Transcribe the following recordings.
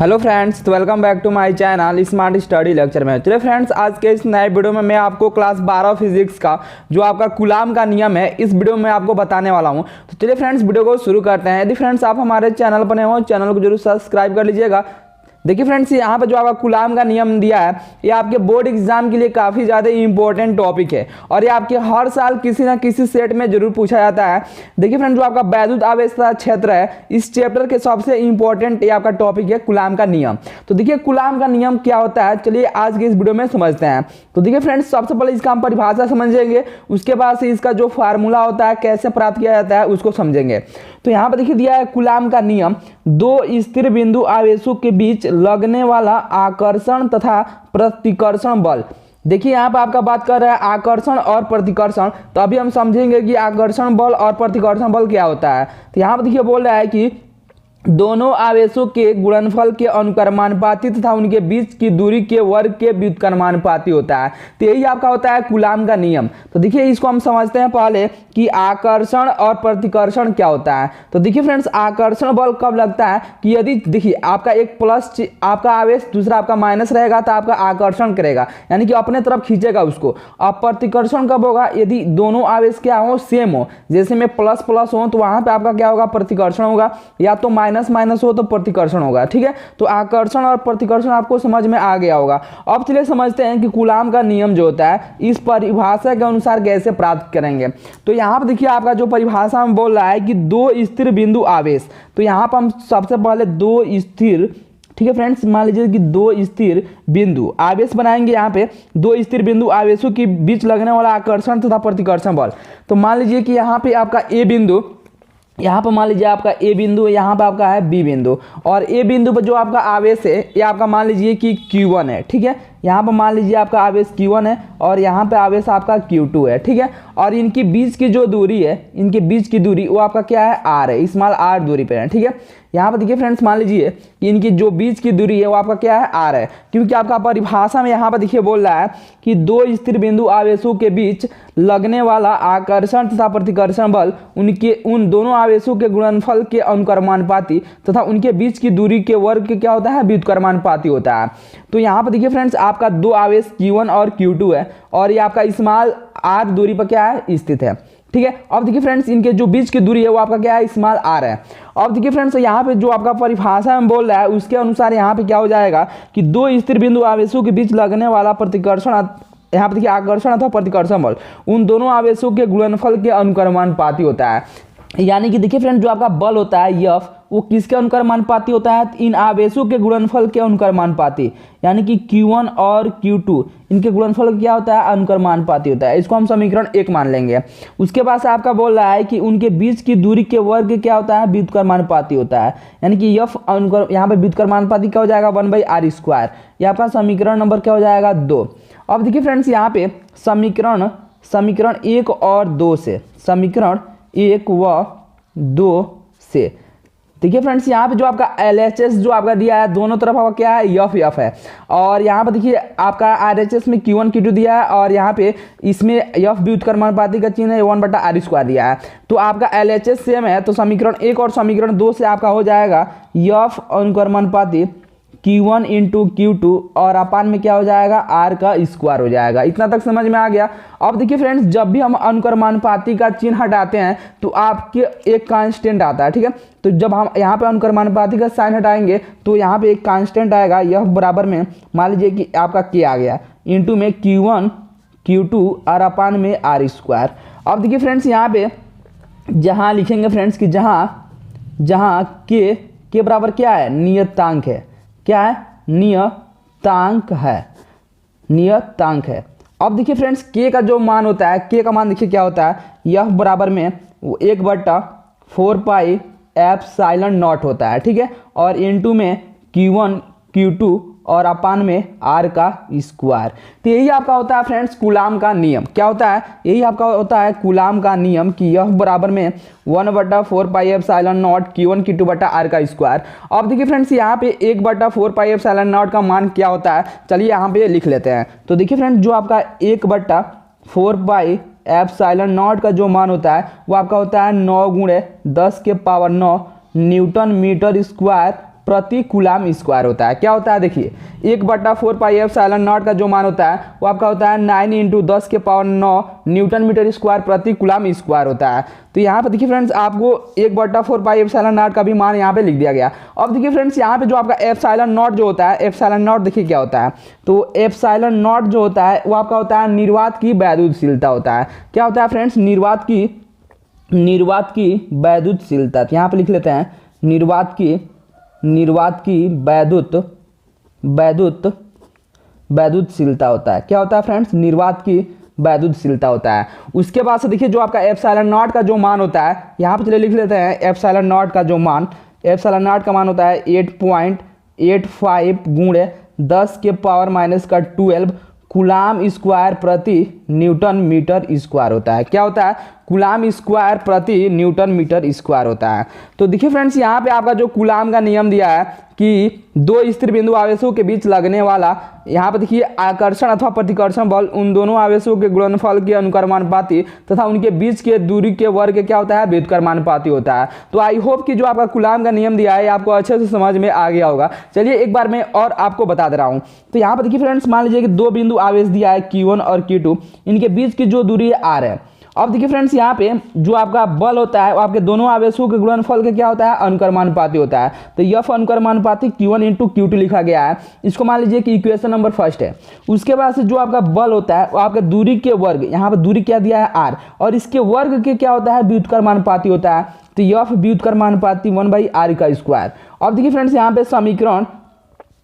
Hello friends, तो welcome back to my channel smart study lecture में। चलिए friends, आज के इस नए वीडियो में मैं आपको क्लास 12 फिजिक्स का जो आपका कूलाम का नियम है इस वीडियो में आपको बताने वाला हूं। तो चलिए फ्रेंड्स, वीडियो को शुरू करते हैं। यदि फ्रेंड्स आप हमारे चैनल पर नए हो, चैनल को जरूर सब्सक्राइब कर लीजिएगा। देखिए फ्रेंड्स, यहाँ पर जो आपका कूलाम का नियम दिया है ये आपके बोर्ड एग्जाम के लिए काफ़ी ज़्यादा इंपॉर्टेंट टॉपिक है और ये आपके हर साल किसी ना किसी सेट में जरूर पूछा जाता है। देखिए फ्रेंड्स, जो आपका वैद्युत आवेशता क्षेत्र है इस चैप्टर के सबसे इंपॉर्टेंट ये आपका टॉपिक है कूलाम का नियम। तो देखिए कूलाम का नियम क्या होता है, चलिए आज के इस वीडियो में समझते हैं। तो देखिए फ्रेंड्स, सबसे पहले इसका हम परिभाषा समझेंगे, उसके बाद से इसका जो फार्मूला होता है कैसे प्राप्त किया जाता है उसको समझेंगे। तो यहाँ पर देखिए दिया है कूलाम का नियम, दो स्थिर बिंदु आवेशों के बीच लगने वाला आकर्षण तथा प्रतिकर्षण बल। देखिए यहाँ पर आपका बात कर रहा है आकर्षण और प्रतिकर्षण, तो अभी हम समझेंगे कि आकर्षण बल और प्रतिकर्षण बल क्या होता है। तो यहाँ पर देखिए बोल रहा है कि दोनों आवेशों के गुणनफल के अनुक्रमानुपाती तथा उनके बीच की दूरी के वर्ग के व्युत्क्रमानुपाती होता है। तो यही आपका होता है कूलाम का नियम। तो देखिए इसको हम समझते हैं पहले कि आकर्षण और प्रतिकर्षण क्या होता है। तो देखिए फ्रेंड्स, आकर्षण बल कब लगता है कि यदि देखिए आपका एक प्लस आपका आवेश दूसरा आपका माइनस रहेगा तो आपका आकर्षण करेगा, यानी कि अपने तरफ खींचेगा उसको। अब प्रतिकर्षण कब होगा, यदि दोनों आवेश क्या हो, सेम हो, जैसे में प्लस प्लस हो तो वहां पे आपका क्या होगा, प्रतिकर्षण होगा, या तो माइनस माइनस हो तो प्रतिकर्षण होगा। ठीक है, तो आकर्षण और प्रतिकर्षण आपको समझ में आ गया होगा। अब चलिए समझते हैं कि कूलाम का नियम जो होता है इस परिभाषा के अनुसार कैसे प्राप्त करेंगे। तो यहाँ पर देखिए आपका जो परिभाषा में बोल रहा है कि दो स्थिर बिंदु आवेश, तो यहाँ पर हम सबसे पहले दो स्थिर, ठीक है फ्रेंड्स, मान लीजिए कि दो स्थिर बिंदु आवेश बनाएंगे। यहाँ पे दो स्थिर बिंदु आवेशों के बीच लगने वाला आकर्षण तथा प्रतिकर्षण बल। तो मान लीजिए कि यहाँ पे आपका ए बिंदु, यहाँ पर मान लीजिए आपका ए बिंदु, यहाँ पर आपका है बी बिंदु, और ए बिंदु पर जो आपका आवेश है ये आपका मान लीजिए कि Q1 है। ठीक है, यहाँ पर मान लीजिए आपका आवेश Q1 है और यहाँ पे आवेश आपका Q2 है। ठीक है, और इनके बीच की जो दूरी है, इनके बीच की दूरी वो आपका क्या है, R है, स्मॉल r दूरी पे है। ठीक है, यहाँ पर देखिए फ्रेंड्स, मान लीजिए कि इनकी जो बीच की दूरी है वो आपका क्या है, R है, क्योंकि आपका परिभाषा में यहाँ पर देखिए बोल रहा है कि दो स्थिर बिंदु आवेशों के बीच लगने वाला आकर्षण तथा प्रतिकर्षण बल उन दोनों आवेशों के गुणनफल के अनुक्रमानुपाती तथा उनके बीच की दूरी के वर्ग के क्या होता है, व्युत्क्रमानुपाती होता है। तो यहाँ पर देखिए फ्रेंड्स, आपका दो आवेश Q1 और Q2 है और ये आपका स्मॉल r दूरी पर क्या है, स्थित है। ठीक है, अब देखिए फ्रेंड्स, इनके जो बीच की दूरी है वो आपका क्या है, स्मॉल r है। अब देखिए फ्रेंड्स, यहाँ पे जो आपका परिभाषा में बोल रहा है उसके अनुसार यहाँ पे क्या हो जाएगा कि दो स्थिर बिंदु आवेशों के बीच लगने वाला प्रतिकर्षण, यहाँ पे देखिए आकर्षण अथवा प्रतिकर्षण बल उन दोनों आवेशों के गुणनफल के अनुक्रमानुपाती होता है। यानी कि देखिए फ्रेंड, जो आपका बल होता है F वो किसके अनुक्रमानुपाती होता है, इन आवेशों के गुणनफल के अनुक्रमानुपाती, यानी कि Q1 और Q2 इनके गुणनफल क्या होता है, अनुक्रमानुपाती होता है। इसको हम समीकरण 1 मान लेंगे। उसके बाद से आपका बोल रहा है कि उनके बीच की दूरी के वर्ग क्या होता है, व्युत्क्रमानुपाती होता है, यानी कि F यहाँ पर व्युत्क्रमानुपाती क्या हो जाएगा, 1/r²। ये आपका समीकरण नंबर क्या हो जाएगा, 2। अब देखिए फ्रेंड्स, यहाँ पे समीकरण 1 और 2 से, समीकरण 1 व 2 से देखिए फ्रेंड्स, यहाँ पे जो आपका LHS जो आपका दिया है दोनों तरफ आपका क्या है, F है, और यहाँ पे देखिए आपका RHS में Q1 Q2 दिया है और यहाँ पे इसमें F व्युत्क्रमानुपाती का चिन्ह है 1/r² दिया है। तो आपका LHS सेम है, तो समीकरण 1 और समीकरण 2 से आपका हो जाएगा F अनुक्रमानुपाती Q1 × Q2 और अपान में क्या हो जाएगा, R का स्क्वायर हो जाएगा। इतना तक समझ में आ गया। अब देखिए फ्रेंड्स, जब भी हम अनुक्रमानुपाती का चिन्ह हटाते हैं तो आपके एक कांस्टेंट आता है। ठीक है, तो जब हम यहाँ पे अनुक्रमानुपाती का साइन हटाएंगे तो यहाँ पे एक कांस्टेंट आएगा, F बराबर में मान लीजिए कि आपका K आ गया, इंटू में Q1 Q2 और अपान में R²। अब देखिए फ्रेंड्स, यहाँ पे जहाँ लिखेंगे फ्रेंड्स कि जहाँ K बराबर क्या है, नियतांक है, क्या है, नियतांक है। अब देखिए फ्रेंड्स, K का जो मान होता है, K का मान देखिए क्या होता है, F बराबर में 1/4πε0 होता है। ठीक है, और इनटू में Q1 Q2 और अपान में R का स्क्वायर। तो यही आपका होता है फ्रेंड्स कूलाम का नियम। क्या होता है, यही आपका होता है कूलाम का नियम कि F बराबर में 1/4πε0 Q1 Q2 बटा R का स्क्वायर। अब देखिए फ्रेंड्स, यहाँ पे 1/4πε0 का मान क्या होता है, चलिए यहाँ पे लिख लेते हैं। तो देखिए फ्रेंड्स, जो आपका 1/4πε0 का जो मान होता है वो आपका होता है 9 × 10⁻⁹ न्यूटन मीटर स्क्वायर प्रति कूलाम स्क्वायर होता है। क्या होता है देखिए, 1/4 पाई एप्सिलॉन नॉट का जो मान होता है वो आपका होता है 9 × 10⁹ न्यूटन मीटर स्क्वायर प्रति कूलाम स्क्वायर होता है। तो यहाँ पे देखिए फ्रेंड्स आपको 1/4 पाई एप्सिलॉन नॉट का भी मान यहाँ पे लिख दिया गया। अब देखिए फ्रेंड्स यहाँ पे जो आपका एप्सिलॉन नॉट जो होता है, एप्सिलॉन नॉट देखिए क्या होता है, तो एप्सिलॉन नॉट जो होता है वो आपका होता है निर्वात की वैद्युतशीलता होता है। क्या होता है फ्रेंड्स, निर्वात की वैद्युतशीलता। यहाँ पे लिख लेते हैं निर्वात की वैद्युतशीलता होता है। क्या होता है फ्रेंड्स, निर्वात की वैद्युतशीलता होता है। उसके बाद से देखिए जो आपका एप्सिलॉन नॉट का जो मान होता है, यहाँ पे चलिए लिख लेते हैं एप्सिलॉन नॉट का मान होता है 8.85 × 10⁻⁻12 कूलाम स्क्वायर प्रति न्यूटन मीटर स्क्वायर होता है। क्या होता है, कूलाम स्क्वायर प्रति न्यूटन मीटर स्क्वायर होता है। तो देखिए फ्रेंड्स यहाँ पे आपका जो कूलाम का नियम दिया है कि दो स्थिर बिंदु आवेशों के बीच लगने वाला, यहाँ पे देखिए आकर्षण अथवा प्रतिकर्षण बल उन दोनों आवेशों के गुणनफल के अनुक्रमानुपाती तथा उनके बीच के दूरी के वर्ग क्या होता है, व्युत्क्रमानुपाती होता है। तो आई होप कि जो आपका कूलाम का नियम दिया है आपको अच्छे से समझ में आ गया होगा। चलिए एक बार मैं और आपको बता दे रहा हूँ। तो यहाँ पर देखिए फ्रेंड्स मान लीजिए कि दो बिंदु आवेश दिया है Q1 और Q2, इनके बीच की जो दूरी है R है। अब देखिए फ्रेंड्स यहाँ पे जो आपका बल होता है वो आपके दोनों आवेशों के गुणनफल का क्या होता है, अनुक्रमानुपाती होता है। तो F अनुक्रमानुपाती Q1 × Q2 लिखा गया है। इसको मान लीजिए कि इक्वेशन नंबर फर्स्ट है। उसके बाद से जो आपका बल होता है वो आपके दूरी के वर्ग, यहाँ पे दूरी क्या दिया है R, और इसके वर्ग के क्या होता है, व्युत्क्रमानुपाती होता है। तो F व्युत्क्रमानुपाती 1/r²। अब देखिए फ्रेंड्स यहाँ पे समीकरण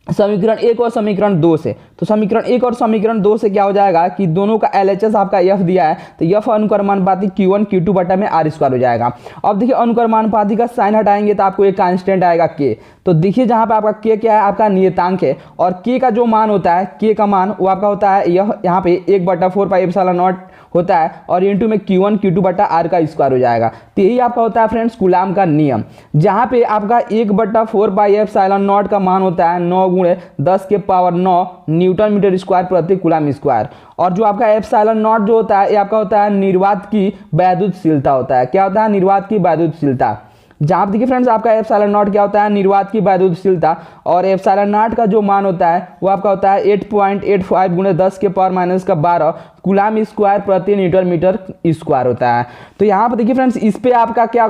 1 और समीकरण 2 से, तो समीकरण 1 और समीकरण 2 से क्या हो जाएगा कि दोनों का LHS आपका F दिया है, तो F अनुक्रमानुपाती Q1 Q2 बटा में r² हो जाएगा। अब देखिए अनुक्रमानुपाती का साइन हटाएंगे तो आपको एक कांस्टेंट आएगा K। तो देखिए जहाँ पे आपका K क्या है, आपका नियतांक है, और K का जो मान होता है, K का मान वो आपका होता है यहाँ पे 1/4 पाई एप्सिलॉन नॉट होता है, और इंटू में Q1 Q2 बटा r² हो जाएगा। तो यही आपका होता है फ्रेंड्स कूलाम का नियम, जहाँ पे आपका 1/4 पाई एप्सिलॉन नॉट का मान होता है 9 × 10⁹ न्यूटन मीटर स्क्वायर प्रति कूलाम स्क्वायर, और जो आपका एप्सिलॉन नॉट जो होता है ये आपका होता है निर्वात की वैद्युतशीलता होता है। क्या होता है, निर्वात की वैद्युतशीलता। जहाँ पे देखिए फ्रेंड्स आपका एप्सिलॉन नॉट क्या होता है, निर्वात की वैद्युतशीलता, और एप्सिलॉन नॉट का जो मान होता है वो आपका होता है 8.85 × 10⁻⁻12 कूलाम स्क्वायर प्रति न्यूटन मीटर स्क्वायर होता है। तो यहाँ पे देखिए फ्रेंड्स इस पे आपका क्या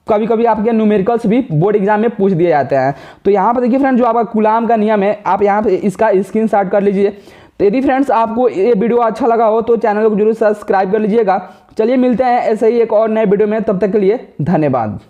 कभी कभी आपके न्यूमेरिकल्स भी बोर्ड एग्जाम में पूछ दिए जाते हैं। तो यहाँ पे देखिए फ्रेंड्स जो आपका कूलाम का नियम है, आप यहाँ पे इसका स्क्रीनशॉट कर लीजिए। तो यदि फ्रेंड्स आपको ये वीडियो अच्छा लगा हो तो चैनल को जरूर सब्सक्राइब कर लीजिएगा। चलिए मिलते हैं ऐसे ही एक और नए वीडियो में, तब तक के लिए धन्यवाद।